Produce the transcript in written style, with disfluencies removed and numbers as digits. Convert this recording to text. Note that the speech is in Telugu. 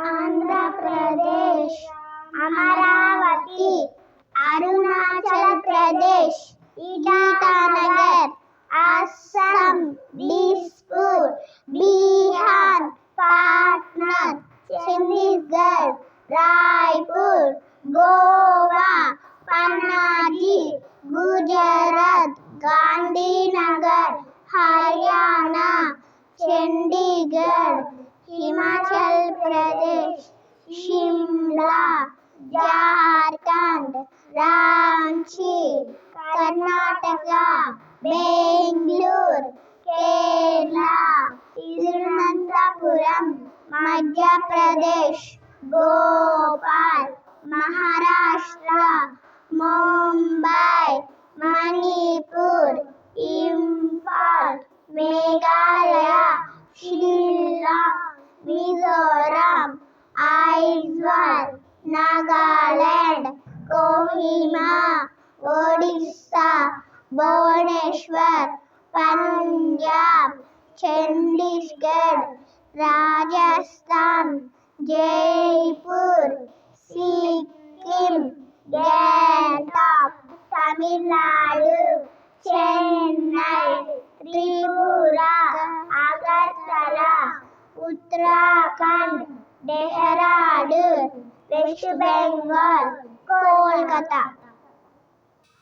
ఆంధ్రప్రదేశ్, అమరావతి, అరుణాచల్ ప్రదేశ్, ఇటానగర్, అస్సాం, దిస్పూర్, బీహార్, పాట్నా, చండీగఢ్, రాయ్పూర్, గోవా, పనాజీ, గుజరాత్, గాంధీనగర్, హర్యానా, చండీగఢ్, హిమాచల్ ప్రదేశ్, షిమ్లా, జార్ఖండ్, రాంచీ, కర్ణాటక, బెంగళూరు, కేరళ, తిరువనంతపురం, మధ్యప్రదేశ్, భోపాల్, మహారాష్ట్ర, ముంబై, మణిపూర్, ఇంఫాల్, మేఘాలయ, షిల్లాంగ్, మిజోరాం, ఐజ్వాల్, నాగాలాండ్, కోహిమా, ఒడిస్సా, భువనేశ్వర్, పంజాబ్, చండీగఢ్, రాజస్థాన్, జైపూర్, సిక్కిం, గ్యాంగ్టాక్, తమిళనాడు, చెన్నై, త్రిపుర, అగర్తల, ఉత్తరాఖండ్, డెహ్రాడూన్, వెస్ట్ బెంగాల్, కోల్కతా.